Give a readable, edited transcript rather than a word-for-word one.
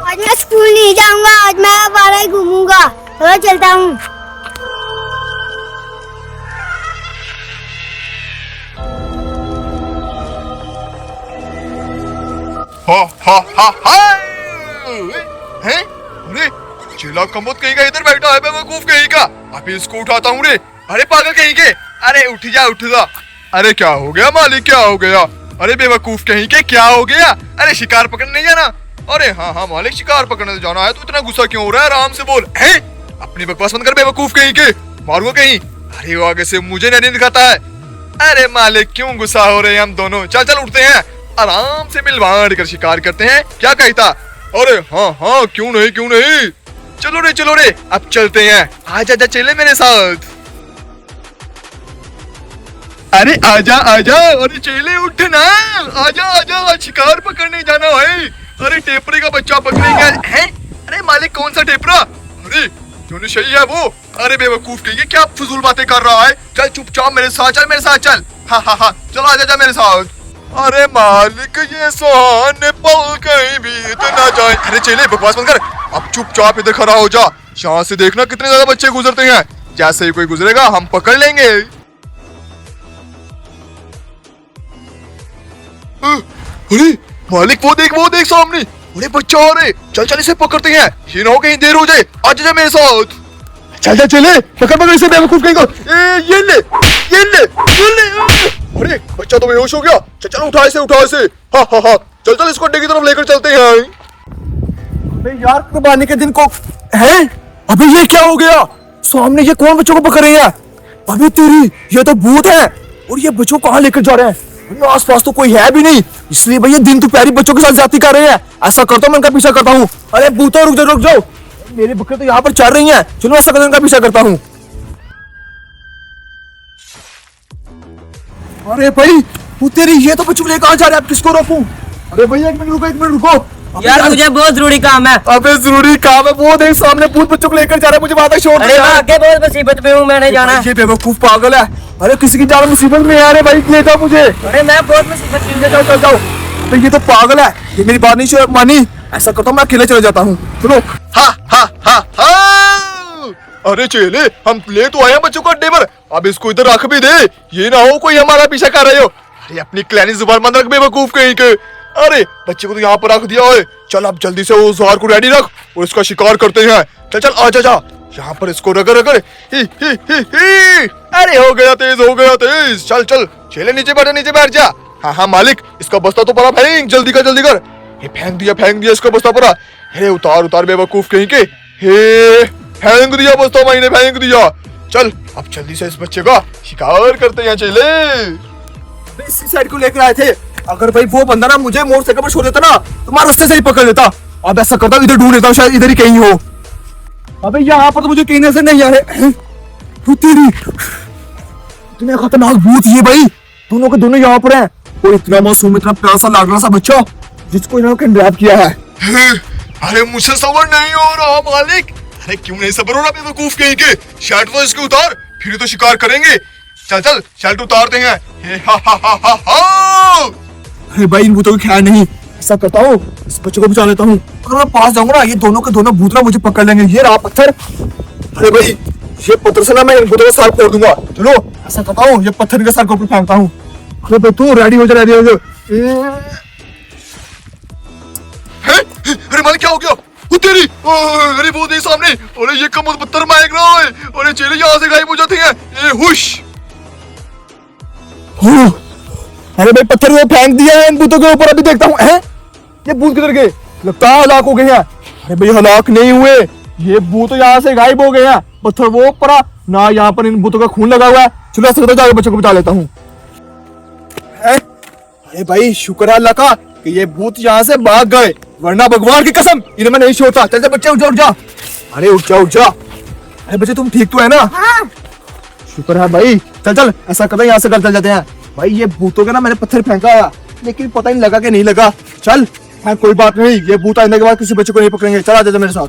आज मैं स्कूल नहीं जाऊंगा, आज मैं बाहर ही घूमूंगा। चलो चलता हूँ। हैं? अरे चेला कमोद कहीं का इधर बैठा है बेवकूफ कहीं का। अभी इसको उठाता हूँ रे। अरे पागल कहीं के, अरे उठ जा। अरे क्या हो गया मालिक, क्या हो गया? अरे बेवकूफ कहीं के, क्या हो गया? अरे शिकार पकड़ने नहीं जाना? अरे हाँ मालिक, शिकार पकड़ने तो जाना है। तो इतना गुस्सा क्यों हो रहा है? आराम से बोल। हैं? अपनी बकवास बंद कर बेवकूफ कहीं के, मारूंगा कहीं। अरे वो आगे से मुझे नहीं दिखाता है। अरे मालिक क्यों गुस्सा हो रहे हैं हम दोनों? चल उठते हैं, आराम से मिल बांट कर शिकार करते हैं। क्या कहता? अरे हाँ क्यों नहीं। चलो रे अब चलते हैं। आजा चले मेरे साथ। अरे आजा। अरे चेले उठ ना, आजा शिकार पकड़ने जाना है। अरे टेपरे का बच्चा पकड़ेंगे हैं? अरे मालिक कौन सा टेपरा? अरे जो सही है वो। अरे बेवकूफ कहिए, क्या फजूल बातें कर रहा है? चल चुपचाप मेरे साथ चल। हाँ चलो आजा मेरे साथ। अरे मालिक ये सुहाने पल कहीं बीत ना जाए। अरे चेले बकवास बंद कर, अब चुपचाप इधर खड़ा हो जा। यहाँ से देखना कितने ज्यादा बच्चे गुजरते हैं। जैसे ही कोई गुजरेगा हम पकड़ लेंगे। अरे मालिक वो देख सामने। अरे बच्चा आ रहे, चल इसे पकड़ते हैं। ये ना हो कहीं देर हो जाए। आजा मेरे साथ। चल चले पकड़ इसे बेवकूफ कहीं को। ये ले। अरे बच्चा तो बेहोश हो गया। चल उठा इसे। हाँ चल इसको अड्डे की तरफ लेकर चलते हैं। अबे यार कुर्बानी के दिन को है। अबे ये क्या हो गया? सामने ये कौन बच्चों को पकड़ रही है? अबे तेरी, ये तो भूत है। और ये बच्चों कहाँ लेकर जा रहे हैं? आसपास तो कोई है भी नहीं, इसलिए भैया दिन दोपहरी बच्चों के साथ ज्यादती कर रहे हैं। ऐसा करता हूँ, मैं इनका पीछा करता हूँ। अरे भूतो रुक जाओ, मेरी बकरी तो यहाँ पर चल रही हैं। चलो ऐसा करता हूँ, इनका पीछा करता हूँ। अरे भाई तू तेरी, ये तो बच्चों लेकर कहाँ जा रहे हैं? आप किसको रोकूं? अरे भैया एक मिनट रुको। यार मुझे बहुत जरूरी काम है। अबे जरूरी काम है? वो देख सामने भूत बच्चों को लेकर जा रहा है, मुझे वहां तक छोड़। अरे मैं आगे बहुत मुसीबत में हूँ, मैंने जाना। ये बेवकूफ पागल है। अरे किसी की जान मुसीबत में आ रहे भाई, ले जाओ मुझे। अरे मैं बहुत मुसीबत में। ले जाओ। तो ये तो पागल है, ये मेरी बात नहीं मानी। ऐसा करता हूँ, मैं अकेले चले जाता हूँ। चलो। अरे चेले हम ले तो आए हैं बच्चों को अड्डे पर, अब इसको इधर रख भी दे। ये ना हो कोई हमारा पीछा कर रहे हो। अरे अपनी क्लैनी जुबान बंद रख बेवकूफ कहीं के। अरे बच्चे को तो यहाँ पर रख दिया है। चल अब जल्दी से उस जहर को रेडी रख और इसका शिकार करते हैं। चल आजा यहाँ पर इसको रगड़। अरे हो गया तेज। चल चेले नीचे बैठ जा। हाँ मालिक, इसका बस्ता तो पड़ा फेंक, जल्दी कर। ये फेंक दिया इसका बस्ता पड़ा। अरे उतार बेवकूफ कहीं के। हे फेंक दिया बस्ता, मैंने फेंक दिया। चल अब जल्दी से इस बच्चे का शिकार करते हैं चेले। इसी साइड को लेकर आए थे। अगर भाई वो बंदा ना मुझे मोटरसाइकिल पर छोड़ देता ना, तो मैं रास्ते से ही पकड़ लेता। अब ऐसा करता हूँ, इधर ढूंढ लेता हूँ, शायद इधर ही कहीं हो। अबे यहाँ पर तो मुझे कहीं से नहीं आ रहे। तू तेरी, इतने खतरनाक भूत ये भाई, दोनों के दोनों यहाँ पर हैं। और इतना मासूम, इतना प्यारा सा लाडला सा बच्चा जिसको इन्होंने किडनैप किया है। अरे मुझसे सबर नहीं हो रहा मालिक। अरे क्यों नहीं सबर हो रहा बेवकूफ कहीं के? शर्ट तो इसके उतार, फिर तो शिकार करेंगे। चल शर्ट उतारते हैं। अरे भाई इन भूतों की ख्याल नहीं। ऐसा करता हूँ, इस बच्चे को बचा लेता हूँ। अगर मैं पास जाऊंगा ना, ये दोनों के दोनों भूत ना मुझे पकड़ लेंगे। ये रहा पत्थर। अरे भाई ये पत्थर से ना मैं इन भूतों का सर फोड़ दूंगा। चलो ऐसा करता हूँ, ये पत्थर के सर को ऊपर फेंकता हूँ। अरे भाई तू रेडी हो जा। अरे मालिक क्या हो गया? तेरी, अरे वो देख सामने। अरे ये कम पत्थर मांग रहा है। अरे चेले यहाँ से गायब हो जाते हैं। हुश। अरे भाई पत्थर वो फेंक दिया है इन भूतों के ऊपर। अभी देखता हूँ, ये भूत किधर गए? लगता है हलाक हो गए हैं। अरे भाई हलाक नहीं हुए, ये भूत यहाँ से गायब हो गए हैं। पत्थर वो पड़ा ना, यहाँ पर इन भूतों का खून लगा हुआ है। चलो ऐसा करता जाकर बच्चों को बचा लेता हूँ। अरे भाई शुक्र है अल्लाह का कि ये भूत यहाँ से भाग गए, वरना भगवान की कसम इन्हें मैं नहीं छोड़ता। चल बच्चे उठ जा। अरे उठ जा। अरे बच्चे तुम ठीक तो है ना? हाँ। शुक्र है भाई। चल ऐसा करते यहाँ से घर चल जाते हैं। भाई ये भूतों का ना मैंने पत्थर फेंका, लेकिन पता नहीं लगा कि नहीं लगा। चल कोई बात नहीं, ये भूत आने के बाद किसी बच्चे को नहीं पकड़ेंगे। चल आ जा मेरे साथ।